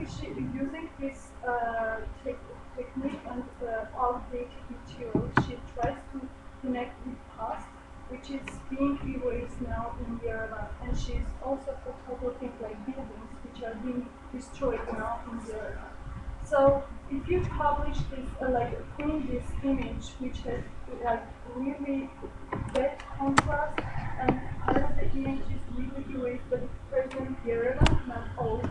using this technique and outdated material, she tries to connect with past, which is being erased now in Yerevan. And she's also photographing like buildings which are being destroyed now in Yerevan. So if you publish this, print this image, which has like really bad contrast, and part of the image is really erased, but it's present Yerevan, not all.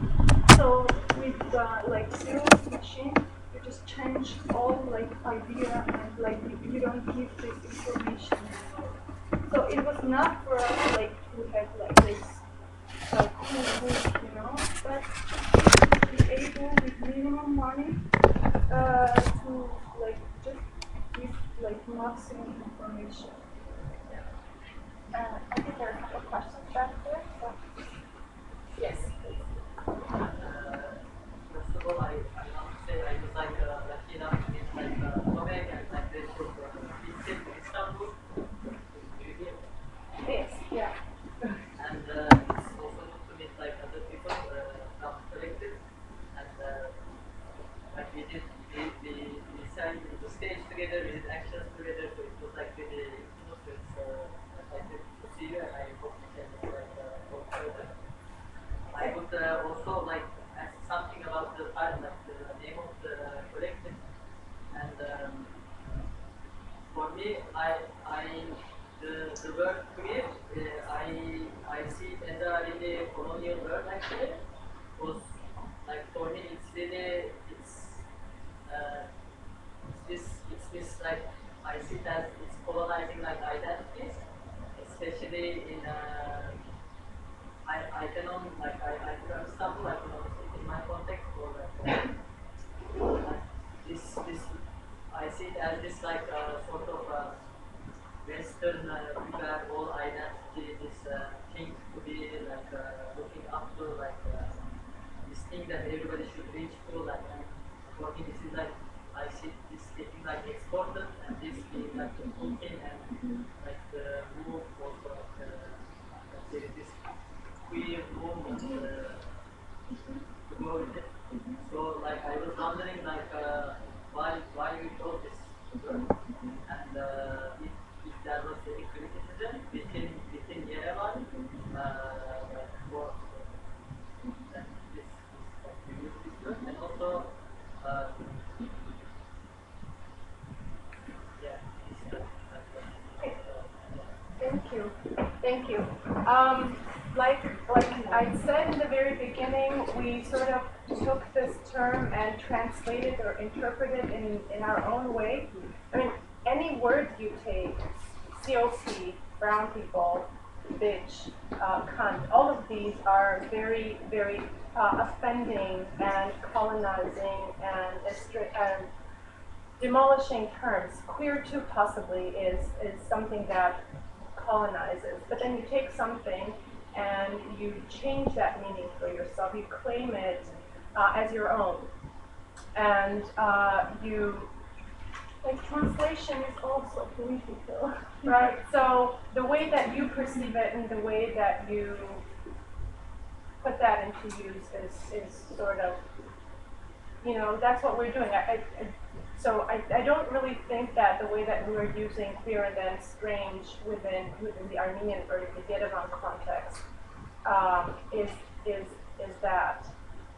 So with like Xerox machine, you just change all like idea and like you don't give this information anymore. So it was not for us like to have like this cool book, but be able with minimum money to like just give like maximum information. I think there are a couple of questions back there. So. Yes. First of all, I want to say I was lucky enough to meet Tomek and this group in Istanbul. Do you hear? Yes. Yeah. And it's also good to meet other people from collective. And we sang the stage together, we did actions together, so it was really intimate. It's like to see you, and I hope we can go further. I would also ask something about the name of the collective. And for me, the word queer, I see it as a really colonial word actually. Because for me, it's really it's this I see it as it's colonizing identities, especially in. I can only I from Istanbul, I can only speak in my context or this I see it as this sort of Western prepare all identity, this thing to be looking up to this thing that everybody should reach to and for me this is I see this getting exported and this being the cool thing and the move also this queer movement to go with it. So I was wondering why we chose this word and if there was any criticism within Yerevan for this we use this word and also Thank you. Like I said in the very beginning, we sort of took this term and translated or interpreted in our own way. I mean, any word you take, COP, brown people, bitch, cunt, all of these are very, very offending and colonizing and demolishing terms. Queer too possibly is something that colonizes, but then you take something and you change that meaning for yourself. You claim it as your own, and translation is also political, right? So the way that you perceive it and the way that you put that into use is sort of, that's what we're doing. So I don't really think that the way that we were using queer and then strange within the Armenian or the Yerevan context is that,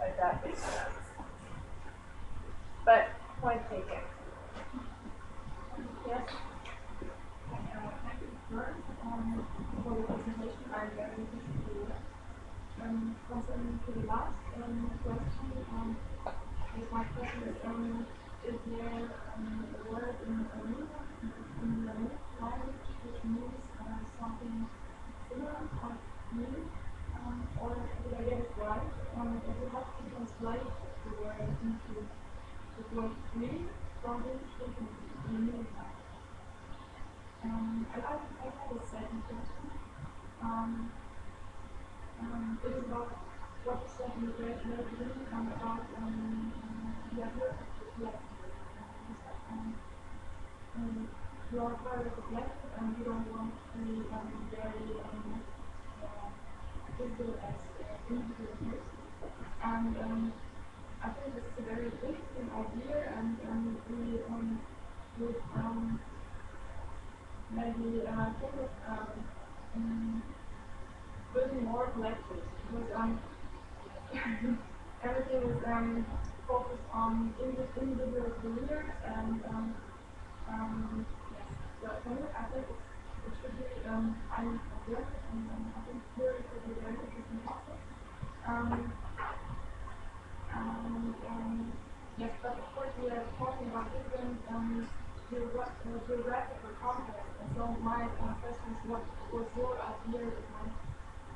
if that makes sense. But point taken. Yes? First, for the presentation, I'm very interested concerning to the last question. My question is there a word in Armenian, in the language, which means something similar or new, or did I get it right? If you have to translate the word into the word free from English into Armenian. I have a second question. It's about what you said in the very beginning about the other collective. You are part of the collective and you don't want to be very visible as individuals. And I think this is a very interesting idea, and we would maybe think of building more collectives because everything is focused on individual careers and yes, so for me I think it should be highly collaborative and I think here it could be very interesting process. Um, and yes, but of course we are talking about different geographical contexts, and so my question is what was your idea behind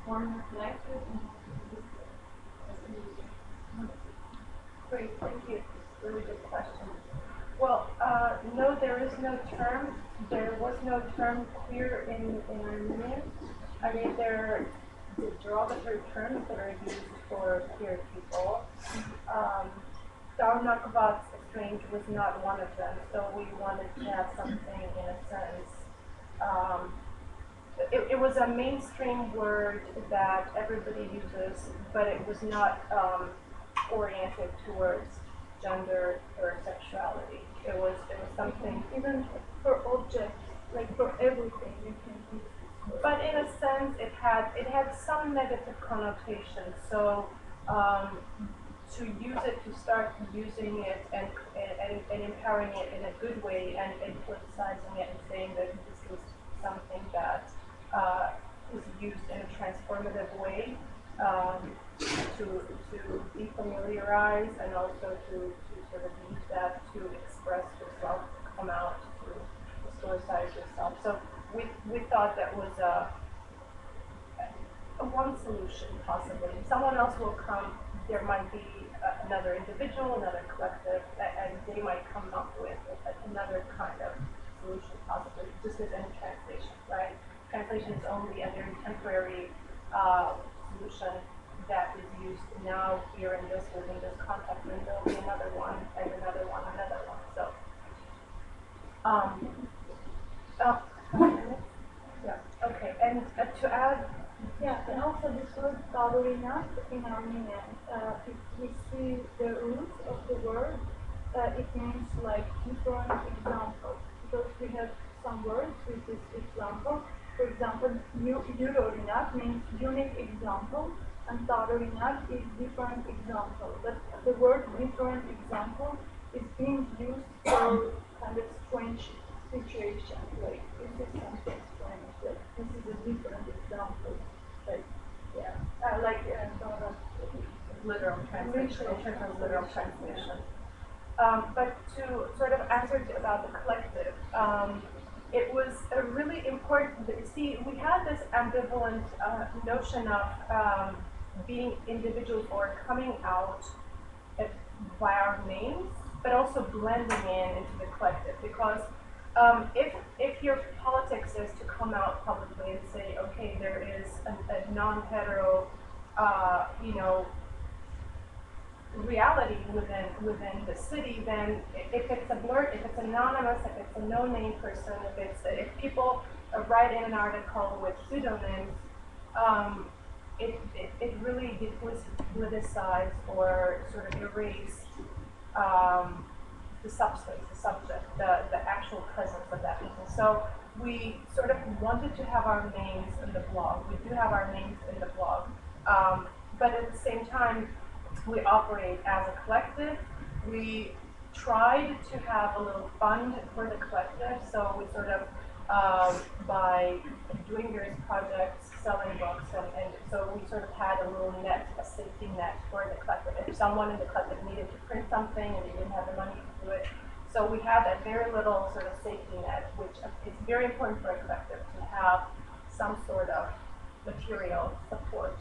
forming a collective and how to do this as a media? Great, thank you. Really good question. Well, no, there is no term. There was no term queer in Armenian. I mean, there are derogatory terms that are used for queer people. Darnakvat's strange was not one of them, so we wanted to have something in a sense. Um, it was a mainstream word that everybody uses, but it was not oriented towards gender or sexuality. It was something. Even for objects, like for everything, you can use this word. But in a sense, it had some negative connotation. So to use it, to start using it and empowering it in a good way and politicizing it and saying that this is something that is used in a transformative way to defamiliarize and also to sort of use that to express yourself, to come out, to historicize yourself. So we thought that was one solution possibly. Someone else will come. There might be another individual, another collective, and they might come up with another kind of solution possibly, just as any translation, right? Translation is only a very temporary solution that is used now here in this within this context, and there'll be another one, and another one, another one. So, oh, yeah, okay, and to add. Yeah, and also this word ballerina in Armenian, if we see the roots of the word, it means like different examples. Because we have some words with this example. For example, Eurorinak means unique example, and Tarorinak is different example. But the word different example is being used for kind of strange situations, like this is something strange, like this is a different example. Like, yeah, Literal translation, in terms of literal translation. But to sort of answer about the collective, it was a really important. See, we had this ambivalent notion of being individuals or coming out by our names, but also blending into the collective. Because if your politics is to come out publicly and say, okay, there is a non-hetero, reality within the city, then if it's a blur, if it's anonymous, if it's a no-name person, if people write in an article with pseudonyms, it really was politicized or sort of erased the substance, the subject, the actual presence of that people. So we sort of wanted to have our names in the blog. We do have our names in the blog, but at the same time, we operate as a collective. We tried to have a little fund for the collective, so we sort of, by doing various projects, selling books, and so we sort of had a little net, a safety net for the collective. If someone in the collective needed to print something and they didn't have the money to do it, so we had that very little sort of safety net, which is very important for a collective to have some sort of material support,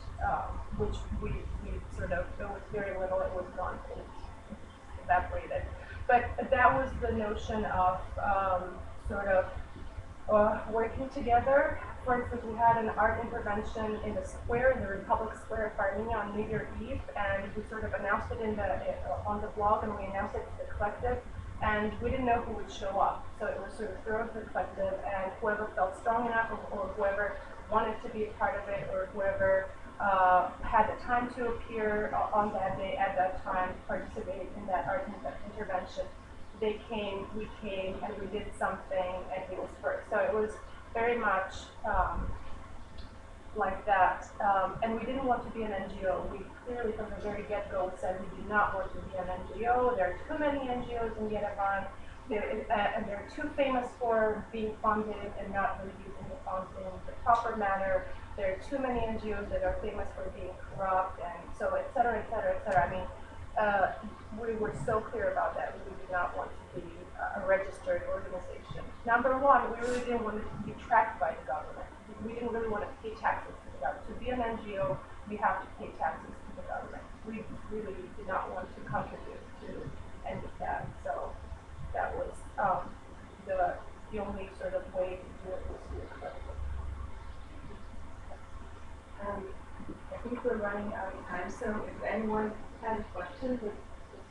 which we sort of, it was very little, it was gone, it evaporated. But that was the notion of sort of working together. For instance, we had an art intervention in the square, in the Republic Square of Armenia on New Year's Eve, and we sort of announced it on the blog, and we announced it to the collective, and we didn't know who would show up. So it was sort of thrown to the collective, and whoever felt strong enough or whoever wanted to be a part of it, or whoever had the time to appear on that day at that time to participate in that art intervention. They came, we came, and we did something, and he was first. So it was very much like that. And we didn't want to be an NGO. We clearly from the very get-go said we do not want to be an NGO. There are too many NGOs in Yerevan, and they're too famous for being funded and not really using the funds in the proper manner. There are too many NGOs that are famous for being corrupt, and so et cetera, et cetera, et cetera. I mean, we were so clear about that. We did not want to be a registered organization. Number one, we really didn't want to be tracked by the government. We didn't really want to pay taxes to the government. To be an NGO, we have to pay taxes to the government. We really did not want to contribute to any of that. So that was the only sort of way to do it was through credit. I think we're running out of time, so if anyone has a question, the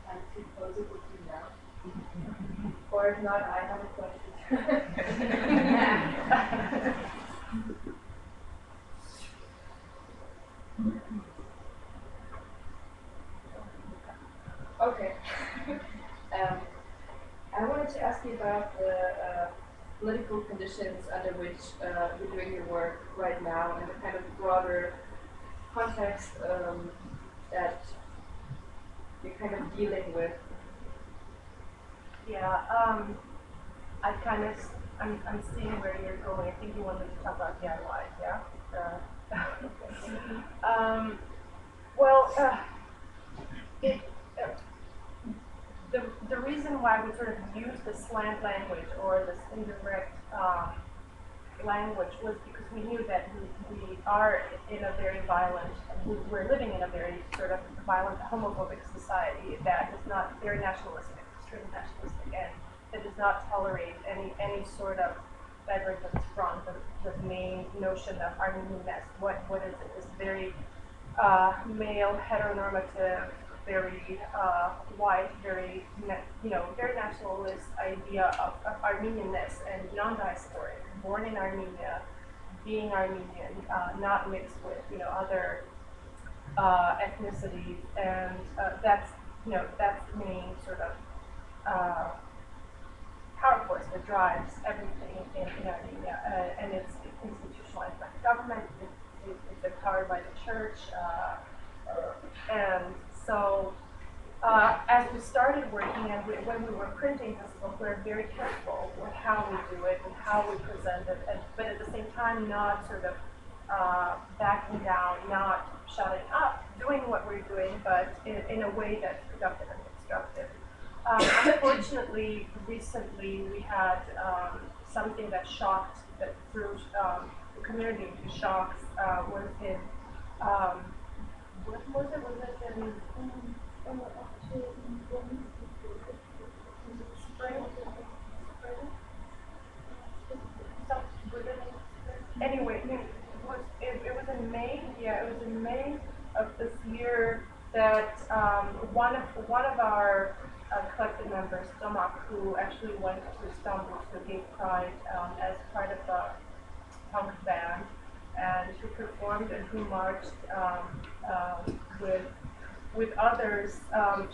time to pose it would be now. Or if not, I have a question. Okay. I wanted to ask you about the political conditions under which you're doing your work right now and the kind of broader context that you're kind of dealing with. Yeah, I'm seeing where you're going. I think you wanted to talk about DIY, yeah? Well, the reason why we sort of use the slant language or this indirect language was because we knew that we are in a very violent, we're living in a very sort of violent homophobic society that is not very nationalistic, extremely nationalistic, and that does not tolerate any sort of divergence from the main notion of Armenianness. What is it? This very male, heteronormative, very white, very very nationalist idea of Armenianness and non-diasporic, born in Armenia, being Armenian, not mixed with other ethnicities, and that's the main sort of power force that drives everything in Armenia, and it's institutionalized by the government. It's empowered by the church, and so as we started working and when we were printing this book, we were very careful with how we do it and how we present it, but at the same time not sort of backing down, not shutting up, doing what we're doing, but in a way that's productive and constructive. Unfortunately, recently we had something that shocked, that threw the community into shocks, was in what was it? Was it in spring? Anyway, it was in May. Yeah, it was in May of this year that one of our collective members, Tomak, who actually went to Istanbul to Gay Pride as part of a punk band, and who performed and who marched with others.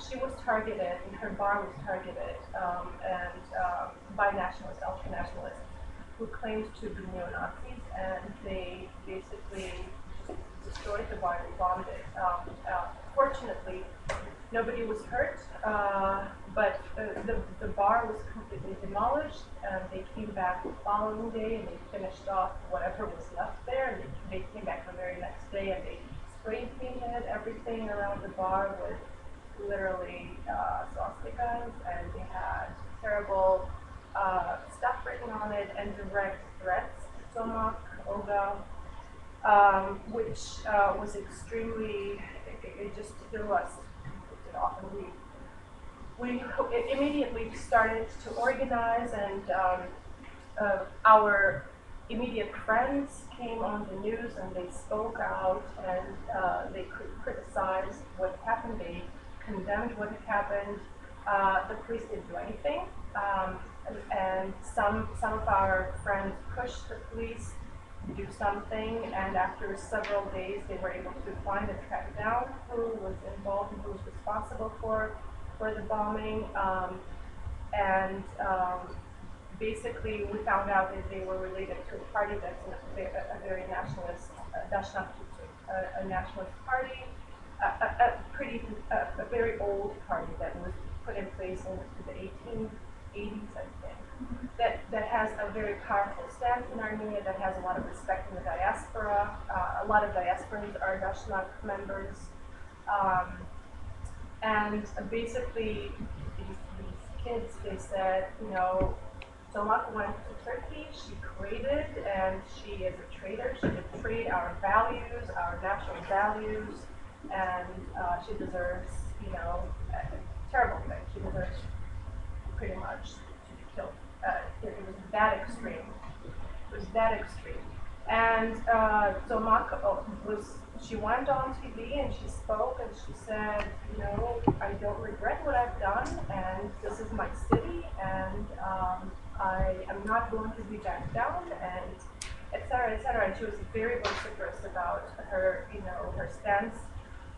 She was targeted, and her bar was targeted, and by nationalists, ultra-nationalists, who claimed to be neo-Nazis, and they basically destroyed the bar, they bombed it. Fortunately, nobody was hurt, but the bar was completely demolished, and they came back the following day, and they finished off whatever was left there, and they came back the very next day, and they spray painted everything around the bar with literally swastikas, and they had terrible stuff written on it and direct threats to Tomak, Olga, which was extremely, it just threw us off, and we immediately started to organize, and our immediate friends came on the news and they spoke out, and they criticized what happened, they condemned what had happened. The police didn't do anything, and some of our friends pushed the police do something, and after several days they were able to find and track down who was involved and who was responsible for the bombing. And basically we found out that they were related to a party that's a very nationalist, a nationalist party, a very old party that was put in place in the 1880s, I think, that has a very powerful stance in Armenia, that has a lot of respect in the diaspora. A lot of diasporans are Dashnak members. And basically, these kids, they said, Solmaka went to Turkey, she traded, and she is a trader. She betrayed our values, our national values, and she deserves, a terrible thing. She deserves pretty much to be killed. It was that extreme. It was that extreme. And Solmaka she went on TV and she spoke and she said, I don't regret what I've done, and this is my city, and I am not going to be back down, and et cetera, et cetera. And she was very vociferous about her, her stance.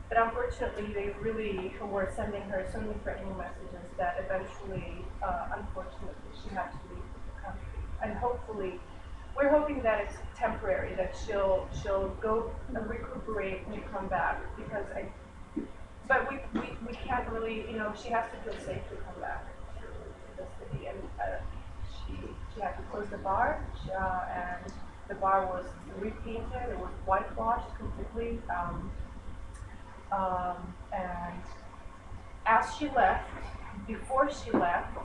But unfortunately, they really were sending her so many threatening messages that eventually, unfortunately, she had to leave the country. And hopefully, we're hoping that it's temporary, that she'll go and recuperate and come back, because but we can't really, she has to feel safe to come back to the city. And she had to close the bar, and the bar was repainted, it was whitewashed completely. And as she left, before she left,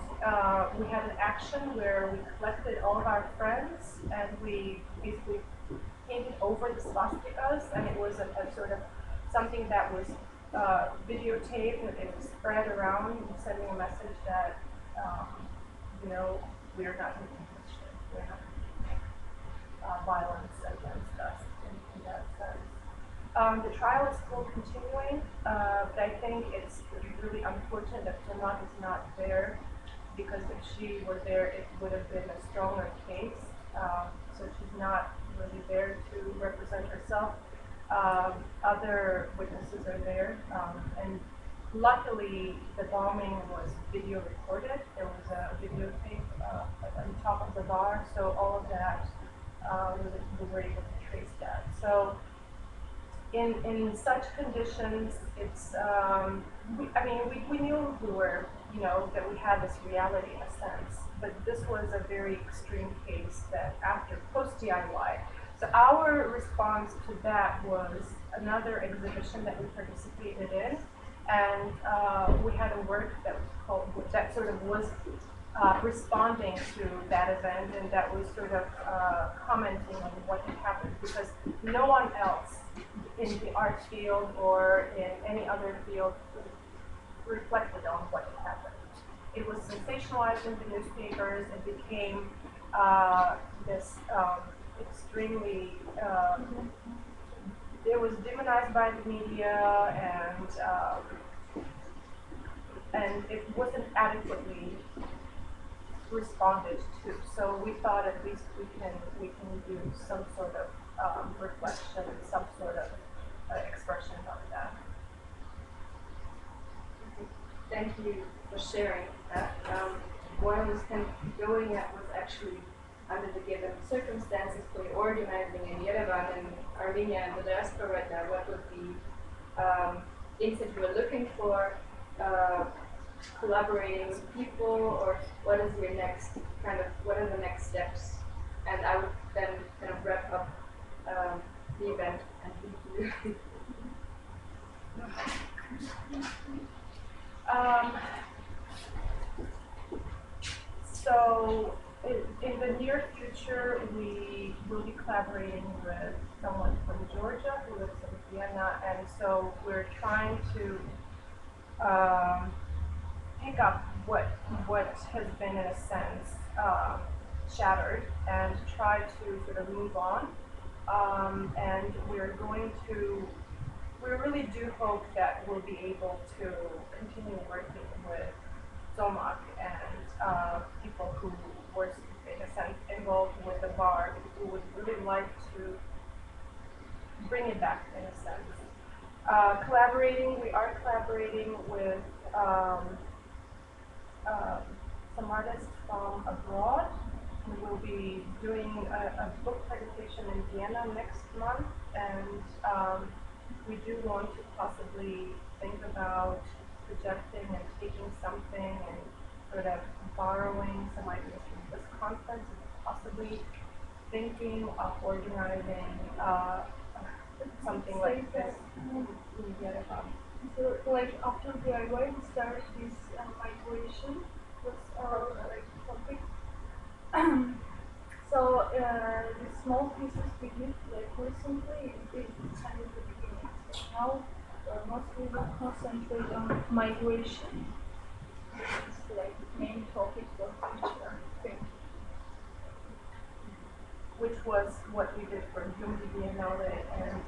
we had an action where we collected all of our friends and we basically painted over the swastikas, and it was a sort of something that was videotaped and it was spread around, sending a message that, we are not making this shit. We're not making violence against us in that sense. The trial is still continuing, but I think it's really unfortunate that Solmaka is not there, because if she were there, it would have been a stronger case. So she's not really there to represent herself. Other witnesses are there, and luckily the bombing was video recorded. There was a videotape on top of the bar, so all of that, we were able to trace that. So in such conditions, it's, we knew we were, that we had this reality in a sense, but this was a very extreme case that after post-DIY. So our response to that was another exhibition that we participated in, and we had a work that was called, that sort of was responding to that event, and that was sort of commenting on what had happened, because no one else in the art field or in any other field reflected on what had happened. It was sensationalized in the newspapers. It became this extremely, it was demonized by the media, and it wasn't adequately responded to. So we thought at least we can do some sort of reflection, some sort of expression of that. Thank you for sharing that. What I was kind of going at was actually under the given circumstances for organizing in Yerevan and Armenia and the diaspora right now, what would be things that you were looking for, collaborating with people, or what is your next what are the next steps? And I would then kind of wrap up the event and thank you. So in the near future, we will be collaborating with someone from Georgia who lives in Vienna, and so we're trying to pick up what has been, in a sense, shattered, and try to sort of move on. And we really do hope that we'll be able to continue working with Solmaka and people who were, in a sense, involved with the bar, who would really like to bring it back in a sense. We are collaborating with some artists from abroad. We will be doing a book presentation in Vienna next month, and we do want to possibly think about projecting and taking something and sort of borrowing some ideas from this conference and possibly thinking of organizing something like this. So, like after DIY, we started this migration was our like topic. So the small pieces we did like recently, it's kind of the beginning. So now mostly we concentrate on migration. This is like the main topic for future thinking. Which was what we did for Jung Biennale, and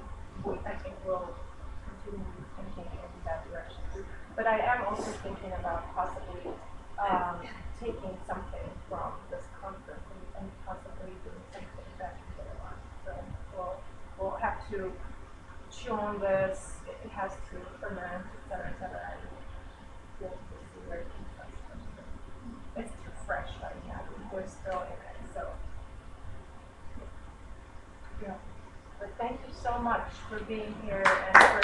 I think we'll continue thinking in that direction. But I am also thinking about possibly taking something from this conference and possibly doing something that we get on. So we'll have to chew on this. It has to ferment, etc., etc. And we'll see where it takes us. It's too fresh right now. We're still in it, so. Yeah. But thank you so much for being here and for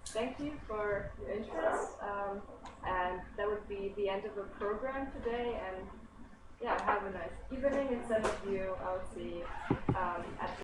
thank you for your interest. And that would be the end of the program today. And yeah, have a nice evening. And some of you I'll see at